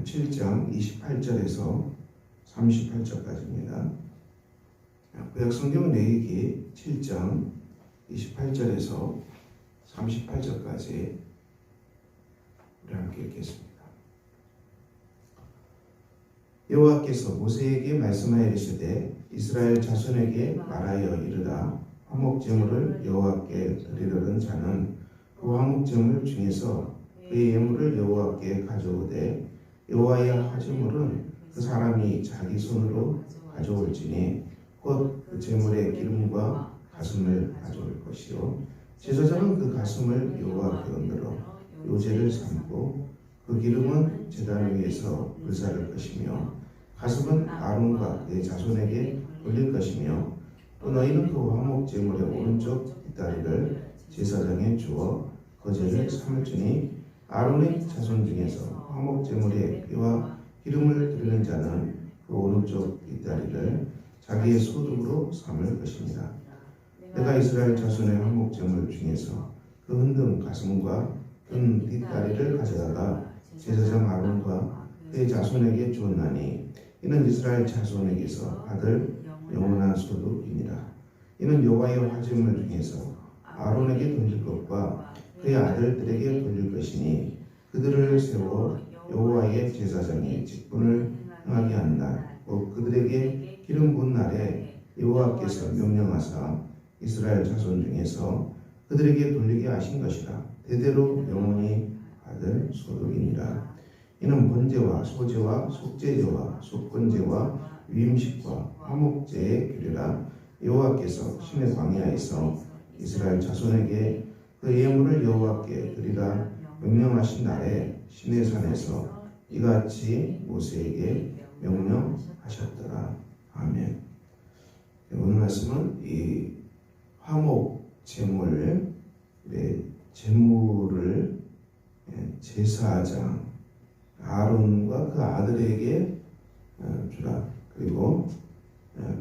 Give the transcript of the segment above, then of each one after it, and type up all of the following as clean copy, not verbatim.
7장 28절에서 38절까지입니다. 구약성경 레위기 7장 28절에서 38절까지 우리 함께 읽겠습니다. 여호와께서 모세에게 말씀하여 이르시되 이스라엘 자손에게 말하여 이르라. 화목제물을 여호와께 드리려는 자는 그 화목제물 중에서 그의 예물을 여호와께 가져오되 여호와의 화제물은 그 사람이 자기 손으로 가져올지니 곧 그 제물의 기름과 가슴을 가져올 것이요 제사장은 그 가슴을 여호와께 얹으러 요제를 삼고 그 기름은 제단 위에서 불사를 것이며 가슴은 아론과 그의 자손에게 돌릴 것이며 또 너희는 그 화목제물의 오른쪽 뒷다리를 제사장에 주어 거제를 삼을지니 아론의 자손 중에서 화목제물의 피와 기름을 드리는 자는 그 오른쪽 뒷다리를 자기의 소득으로 삼을 것입니다. 내가 이스라엘 자손의 화목제물 중에서 그 흔든 가슴과 든 뒷다리를 가져다가 제사장 아론과 그의 자손에게 주었나니 이는 이스라엘 자손에게서 받을 영원한 소득이니라. 이는 여호와의 화제물 중에서 아론에게 돌릴 것과 그의 아들들에게 돌릴 것이니 그들을 세워 여호와의 제사장의 직분을 행하게 한 날, 곧 그들에게 기름 부은 날에 여호와께서 명령하사 이스라엘 자손 중에서 그들에게 돌리게 하신 것이라. 대대로 영원히 받을 소득이니라. 이는 번제와 소제와 속죄제와 속건제와 위임식과 화목제의 규례라. 여호와께서 신의 광야에서 이스라엘 자손에게 그 예물을 여호와께 드리라 명령하신 날에 시내산에서 이같이 모세에게 명령하셨더라. 아멘. 오늘 말씀은 이 화목 제물을 제사장 아론과 그 아들에게 주라. 그리고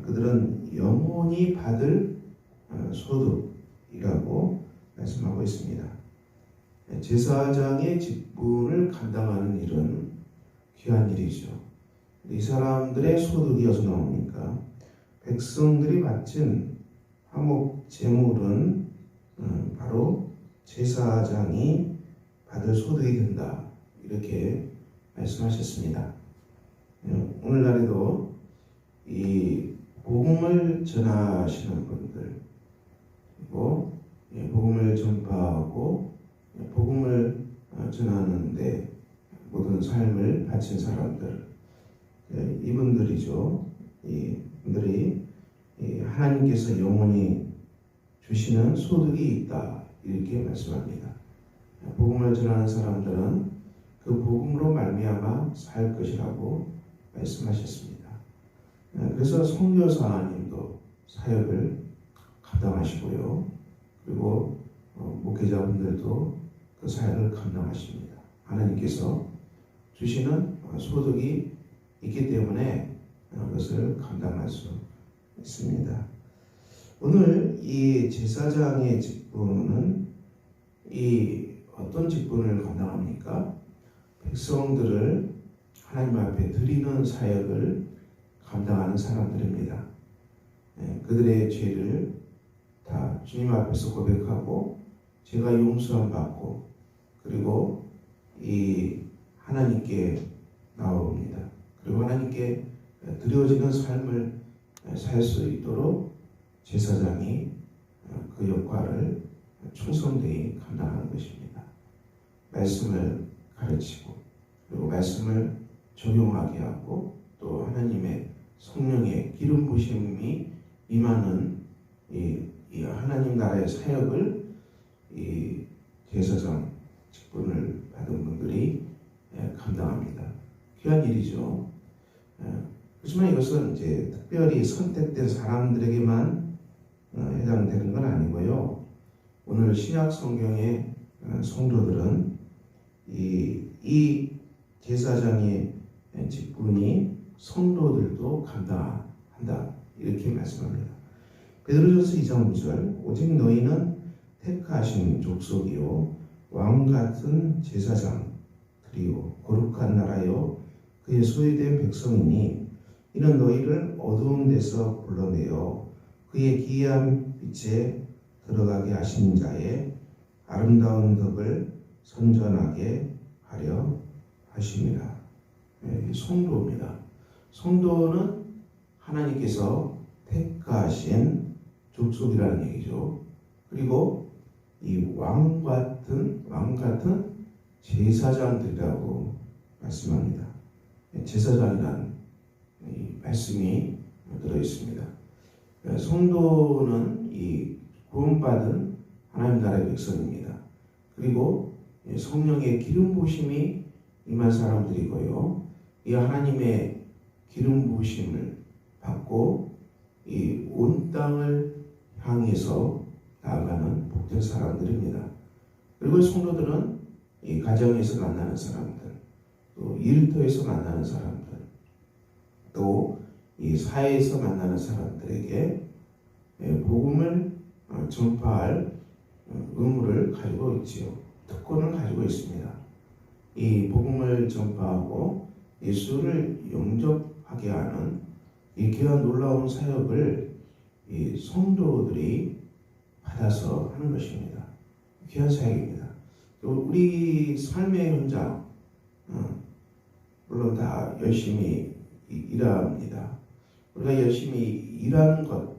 그들은 영원히 받을 소득이라고 말씀하고 있습니다. 제사장의 직분을 감당하는 일은 귀한 일이죠. 이 사람들의 소득이 어디서 나옵니까? 백성들이 바친 화목 제물은 바로 제사장이 받을 소득이 된다. 이렇게 말씀하셨습니다. 오늘날에도 이 복음을 전하시는 분들, 그리고 복음을 전파하고 복음을 전하는데 모든 삶을 바친 사람들, 이분들이죠. 이분들이 하나님께서 영원히 주시는 소득이 있다. 이렇게 말씀합니다. 복음을 전하는 사람들은 그 복음으로 말미암아 살 것이라고 말씀하셨습니다. 그래서 선교사님도 사역을 감당하시고요. 그리고 목회자분들도 그 사역을 감당하십니다. 하나님께서 주시는 소득이 있기 때문에 그것을 감당할 수 있습니다. 오늘 이 제사장의 직분은 어떤 직분을 감당합니까? 백성들을 하나님 앞에 드리는 사역을 감당하는 사람들입니다. 그들의 죄를 다 주님 앞에서 고백하고 죄가 용서함 받고 그리고 이 하나님께 나옵니다. 그리고 하나님께 드려지는 삶을 살 수 있도록 제사장이 그 역할을 충성되이 감당하는 것입니다. 말씀을 가르치고 그리고 말씀을 적용하게 하고 또 하나님의 성령의 기름 부심이 임하는 이 하나님 나라의 사역을 이 제사장 직분을 받은 분들이 감당합니다. 귀한 일이죠. 하지만 이것은 이제 특별히 선택된 사람들에게만 해당되는 건 아니고요. 오늘 신약 성경의 성도들은 이 제사장의 직분이 성도들도 감당한다. 이렇게 말씀합니다. 베드로전서 2장 9절 오직 너희는 택하신 족속이요 왕같은 제사장들이요 거룩한 나라요 그의 소유된 백성이니 이는 너희를 어두운 데서 불러내어 그의 기이한 빛에 들어가게 하신 자의 아름다운 덕을 선전하게 하려 하심이라. 성도입니다. 성도는 하나님께서 택하신 족속이라는 얘기죠. 그리고 이 왕 같은 제사장들이라고 말씀합니다. 제사장이라는 이 말씀이 들어 있습니다. 성도는 이 구원받은 하나님 나라의 백성입니다. 그리고 성령의 기름 부으심이 임한 사람들이고요. 이 하나님의 기름 부으심을 받고 이 온 땅을 향해서 나아가는 복된 사람들입니다. 그리고 성도들은 이 가정에서 만나는 사람들, 또 일터에서 만나는 사람들, 또 이 사회에서 만나는 사람들에게 복음을 전파할 의무를 가지고 있지요. 특권을 가지고 있습니다. 이 복음을 전파하고 예수를 영접하게 하는 이 귀한 놀라운 사역을 이 성도들이 받아서 하는 것입니다. 귀한 사역입니다. 우리 삶의 현장, 물론 다 열심히 일합니다. 우리가 열심히 일하는 것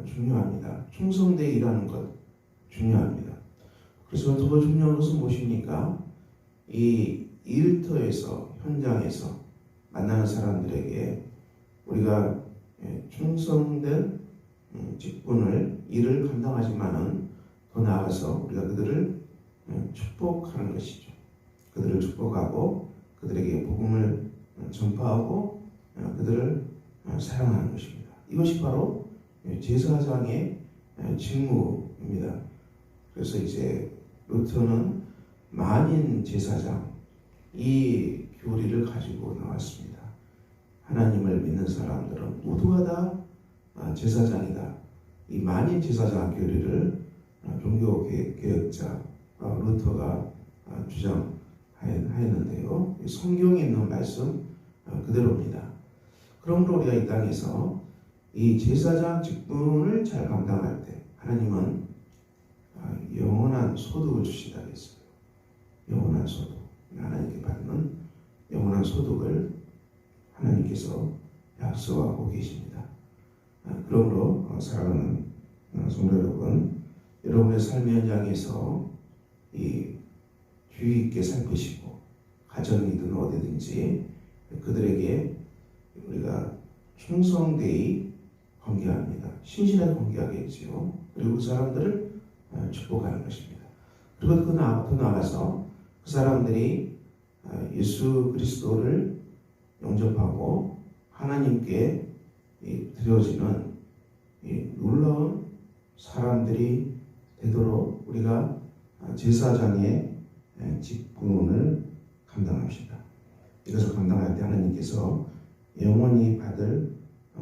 중요합니다. 충성되게 일하는 것 중요합니다. 그래서 더 중요한 것은 무엇입니까? 이 일터에서, 현장에서 만나는 사람들에게 우리가 충성된 직분을, 일을 감당하지만은 더 나아가서 우리가 그들을 축복하는 것이죠. 그들을 축복하고 그들에게 복음을 전파하고 그들을 사랑하는 것입니다. 이것이 바로 제사장의 직무입니다. 그래서 이제 루터는 만인 제사장 이 교리를 가지고 나왔습니다. 하나님을 믿는 사람들은 모두가 다 제사장이다. 이 만인 제사장 교리를 종교 개혁자 루터가 주장하였는데요. 성경에 있는 말씀 그대로입니다. 그러므로 우리가 이 땅에서 이 제사장 직분을 잘 감당할 때 하나님은 영원한 소득을 주시다 했어요. 영원한 소득. 하나님께 받는 영원한 소득을 하나님께서 약속하고 계십니다. 그러므로 사랑하는 성도 여러분, 여러분의 삶의 현장에서 이 주의 있게 살피시고 가정이든 어디든지 그들에게 우리가 충성되이 관계합니다. 신실하게 관계하겠지요. 그리고 그 사람들을 축복하는 것입니다. 그리고 더 나아가서 그 사람들이 예수 그리스도를 영접하고 하나님께 드려지는 놀라운 사람들이 되도록 우리가 제사장의 직분을 감당합시다. 이것을 감당할 때 하나님께서 영원히 받을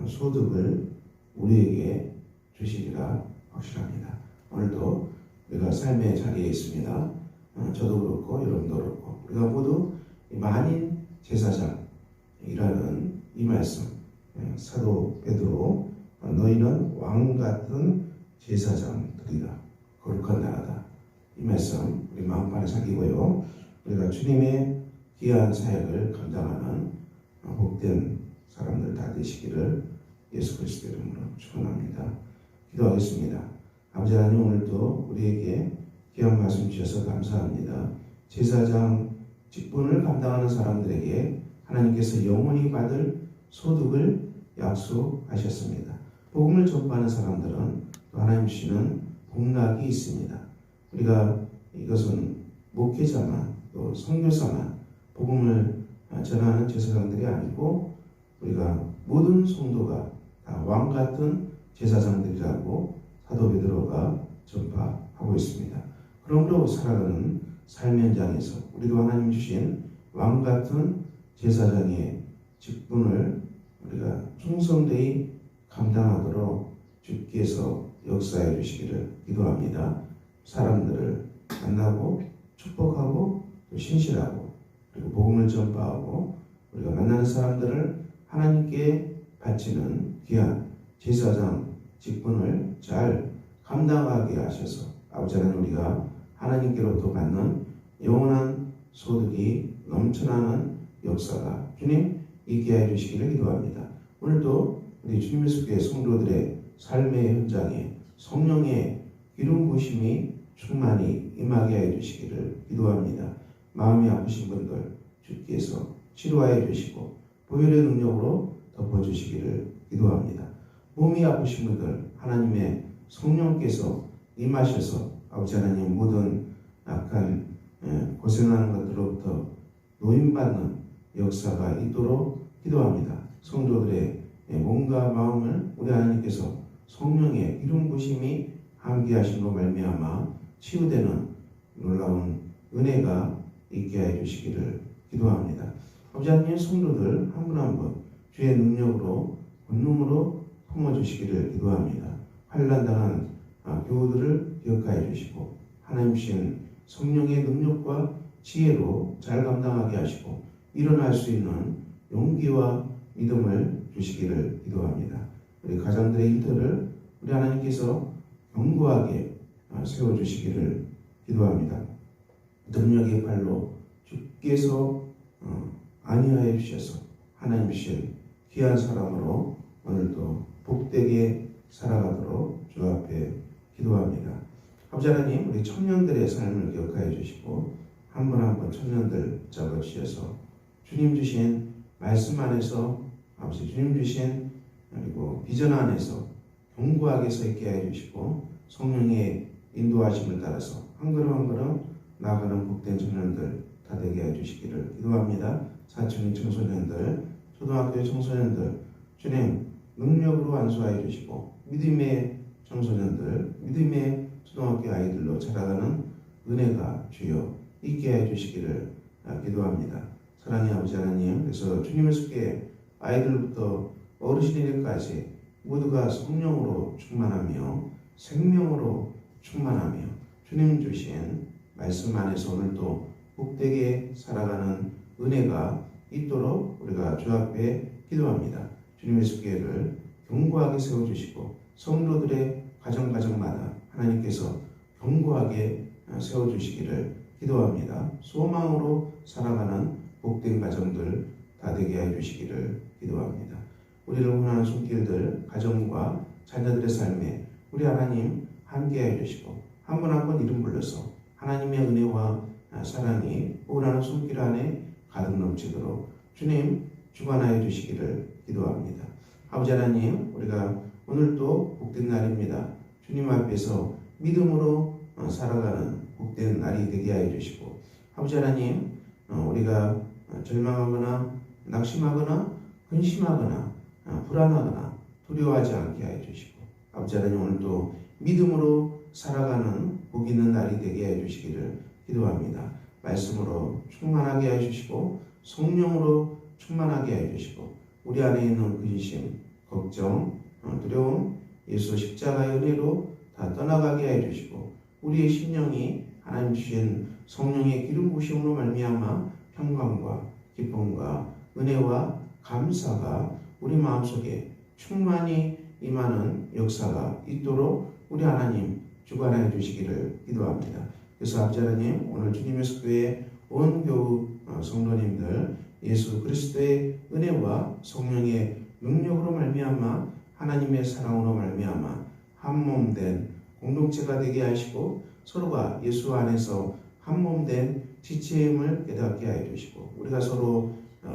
소득을 우리에게 주시리라 확신합니다. 오늘도 우리가 삶의 자리에 있습니다. 저도 그렇고 여러분도 그렇고 우리가 모두 만인 제사장이라는 이 말씀, 사도 베드로 너희는 왕 같은 제사장들이다. 거룩한 나라다. 이 말씀 우리 마음판에 새기고요. 우리가 주님의 귀한 사역을 감당하는 복된 사람들 다 되시기를 예수 그리스도 이름으로 축원합니다. 기도하겠습니다. 아버지 하나님, 오늘도 우리에게 귀한 말씀 주셔서 감사합니다. 제사장 직분을 감당하는 사람들에게 하나님께서 영원히 받을 소득을 약속하셨습니다. 복음을 전파하는 사람들은 또 하나님 주시는 복락이 있습니다. 우리가 이것은 목회자만 또 선교사만 복음을 전하는 제사장들이 아니고 우리가 모든 성도가 다 왕같은 제사장들이라고 사도 베드로가 전파하고 있습니다. 그러므로 살아가는 삶 현장에서 우리도 하나님 주신 왕같은 제사장의 직분을 우리가 충성되이 감당하도록 주께서 역사해 주시기를 기도합니다. 사람들을 만나고 축복하고 또 신실하고 그리고 복음을 전파하고 우리가 만나는 사람들을 하나님께 바치는 귀한 제사장 직분을 잘 감당하게 하셔서 아버지 하나님 우리가 하나님께로부터 받는 영원한 소득이 넘쳐나는 역사가 주님 있게 해 주시기를 기도합니다. 오늘도 우리 주님의 속에 성도들의 삶의 현장에 성령의 기름 부으심이 충만히 임하게 해 주시기를 기도합니다. 마음이 아프신 분들 주께서 치료하여 주시고 보혈의 능력으로 덮어주시기를 기도합니다. 몸이 아프신 분들 하나님의 성령께서 임하셔서 아버지 하나님 모든 악한 고생하는 것들로부터 노임받는 역사가 있도록 기도합니다. 성도들의 몸과 마음을 우리 하나님께서 성령의 기름 부으심이 함께하심으로 말미암아 치유되는 놀라운 은혜가 있게 해 주시기를 기도합니다. 아버지 하나님 성도들 한 분 한 분 주의 능력으로 권능으로 품어주시기를 기도합니다. 환난당한 교우들을 기억하여 주시고 하나님 신 성령의 능력과 지혜로 잘 감당하게 하시고 일어날 수 있는 용기와 믿음을 주시기를 기도합니다. 우리 가정들의 일터를 우리 하나님께서 견고하게 세워주시기를 기도합니다. 능력의 팔로 주께서 안위하여 주셔서 하나님이신 귀한 사람으로 오늘도 복되게 살아가도록 주 앞에 기도합니다. 아버지 하나님 우리 청년들의 삶을 기억하여 주시고 한 분 한 분 청년들 잡아주셔서 주님 주신 말씀 안에서 아버지 주님 주신 그리고 비전 안에서 견고하게 서 있게 해 주시고 성령의 인도하심을 따라서 한 걸음 한 걸음 나아가는 복된 청년들 다 되게 해 주시기를 기도합니다. 사춘기 청소년들, 초등학교 청소년들 주님 능력으로 안수하여 주시고 믿음의 청소년들, 믿음의 초등학교 아이들로 자라가는 은혜가 주여 있게 해 주시기를 기도합니다. 사랑의 아버지 하나님, 그래서 주님의 속에 아이들부터 어르신에게까지 모두가 성령으로 충만하며 생명으로 충만하며 주님 주신 말씀 안에서 오늘도 복되게 살아가는 은혜가 있도록 우리가 주 앞에 기도합니다. 주님의 속에를 견고하게 세워주시고 성도들의 가정마다 하나님께서 견고하게 세워주시기를 기도합니다. 소망으로 살아가는 복된 가정들 다 되게 해주시기를 기도합니다. 우리를 원하는 손길들 가정과 자녀들의 삶에 우리 하나님 함께 해주시고 한 번 한 번 이름 불러서 하나님의 은혜와 사랑이 원하는 손길 안에 가득 넘치도록 주님 주관하여 주시기를 기도합니다. 아버지 하나님 우리가 오늘도 복된 날입니다. 주님 앞에서 믿음으로 살아가는 복된 날이 되게 하여 주시고 아버지 하나님 우리가 절망하거나 낙심하거나 근심하거나 불안하거나 두려워하지 않게 하여 주시고 아버지 하나님 오늘도 믿음으로 살아가는 복 있는 날이 되게 해 주시기를 기도합니다. 말씀으로 충만하게 해 주시고 성령으로 충만하게 해 주시고 우리 안에 있는 근심, 걱정, 두려움 예수 십자가의 은혜로 다 떠나가게 해 주시고 우리의 심령이 하나님 주신 성령의 기름 부으심으로 말미암아 평강과 기쁨과 은혜와 감사가 우리 마음속에 충만히 임하는 역사가 있도록 우리 하나님 주관하여 주시기를 기도합니다. 그래서 아버지 하나님 오늘 주님의 속교회 온 교우 성도님들 예수 그리스도의 은혜와 성령의 능력으로 말미암아 하나님의 사랑으로 말미암아 한 몸 된 공동체가 되게 하시고 서로가 예수 안에서 한 몸 된 지체임을 깨닫게 하여 주시고 우리가 서로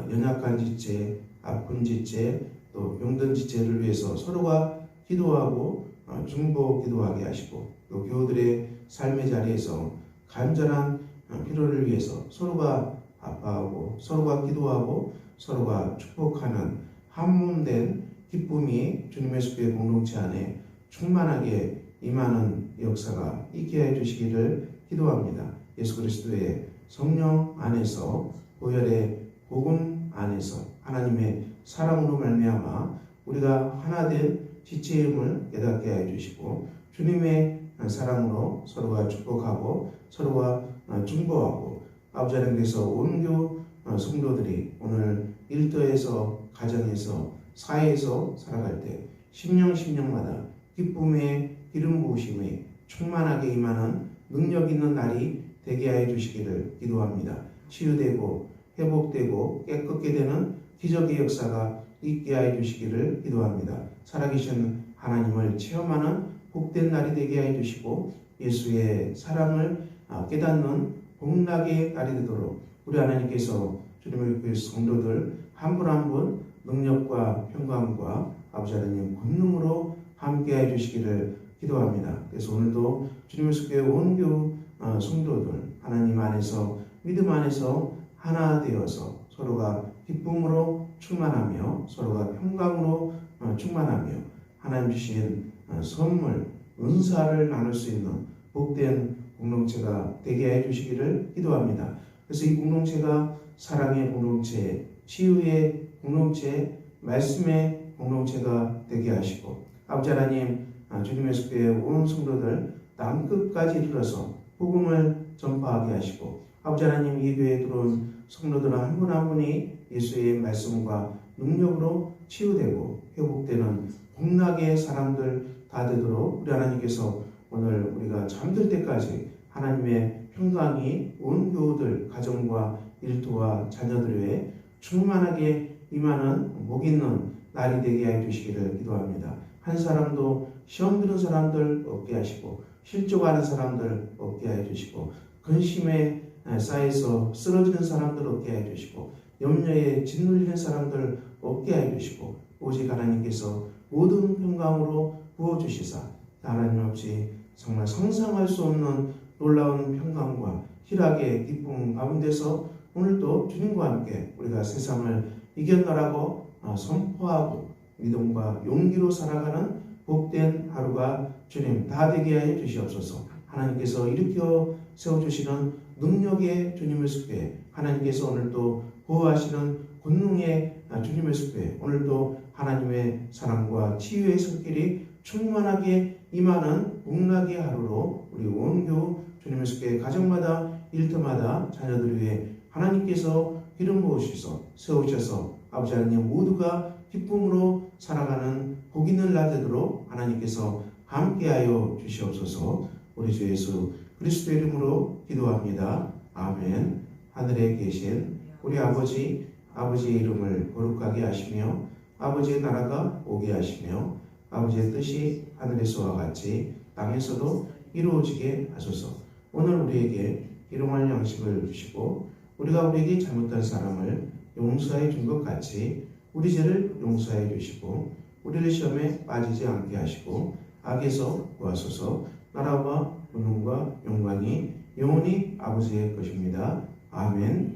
연약한 지체, 아픈 지체, 또 병든 지체를 위해서 서로가 기도하고 중보 기도하게 하시고 또 교우들의 삶의 자리에서 간절한 필요를 위해서 서로가 아파하고 서로가 기도하고 서로가 축복하는 한 몸 된 기쁨이 주님의 속의 공동체 안에 충만하게 임하는 역사가 있게 해 주시기를 기도합니다. 예수 그리스도의 성령 안에서 보혈의 복음 안에서 하나님의 사랑으로 말미암아 우리가 하나 된 지체임을 깨닫게 해 주시고 주님의 사랑으로 서로가 축복하고 서로가 중보하고 아버지 하나님께서 온교 성도들이 오늘 일터에서, 가정에서, 사회에서 살아갈 때 심령마다 기쁨의 기름 부으심이 충만하게 임하는 능력 있는 날이 되게 하여 주시기를 기도합니다. 치유되고 회복되고 깨끗게 되는 기적의 역사가 있게 하여 주시기를 기도합니다. 살아계신 하나님을 체험하는 복된 날이 되게 하여 주시고 예수의 사랑을 깨닫는 복락의 날이 되도록 우리 하나님께서 주님의 교회 성도들 한 분 한 분 능력과 평강과 아버지 하나님 권능으로 함께해 주시기를 기도합니다. 그래서 오늘도 주님의 교회 온교우 성도들 하나님 안에서 믿음 안에서 하나 되어서 서로가 기쁨으로 충만하며 서로가 평강으로 충만하며 하나님 주신 선물 은사를 나눌 수 있는 복된 공동체가 되게 해 주시기를 기도합니다. 그래서 이 공동체가 사랑의 공동체, 치유의 공동체, 말씀의 공동체가 되게 하시고 아버지 하나님 주님의 교회 온 성도들 땅끝까지 이르러서 복음을 전파하게 하시고 아버지 하나님 이 교회에 들어온 성도들 한 분 한 분이 예수의 말씀과 능력으로 치유되고 회복되는 복락의 사람들 다 되도록 우리 하나님께서 오늘 우리가 잠들 때까지 하나님의 평강이 온 교우들 가정과 일터와 자녀들 외에 충만하게 임하는 복 있는 날이 되게 하여 주시기를 기도합니다. 한 사람도 시험 드는 사람들 없게 하시고 실족하는 사람들 없게 하여 주시고 근심에 쌓여서 쓰러지는 사람들 없게 하여 주시고 염려에 짓눌리는 사람들 없게 하여 주시고 오직 하나님께서 모든 평강으로 부어주시사 하나님 없이 정말 상상할 수 없는 놀라운 평강과 희락의 기쁨 가운데서 오늘도 주님과 함께 우리가 세상을 이겨나가고 선포하고 믿음과 용기로 살아가는 복된 하루가 주님 다 되게 하여 주시옵소서. 하나님께서 일으켜 세워주시는 능력의 주님의 숲에 하나님께서 오늘도 보호하시는 권능의 주님의 숲에 오늘도 하나님의 사랑과 치유의 손길이 충만하게 임하는 복락의 하루로 우리 온교우 주님의 숲에 가정마다 일터마다 자녀들 위해 하나님께서 기름 부으셔서 세우셔서 아버지 하나님 모두가 기쁨으로 살아가는 복 있는 날 되도록 하나님께서 함께하여 주시옵소서. 우리 주 예수 그리스도의 이름으로 기도합니다. 아멘. 하늘에 계신 우리 아버지의 이름을 거룩하게 하시며 아버지의 나라가 오게 하시며 아버지의 뜻이 하늘에서와 같이 땅에서도 이루어지게 하소서. 오늘 우리에게 일용할 양식을 주시고 우리가 우리에게 잘못한 사람을 용서해 준 것 같이 우리 죄를 용서해 주시고 우리를 시험에 빠지지 않게 하시고 악에서 구하소서. 나라와 권능과 영광이 영원히 아버지의 것입니다. 아멘.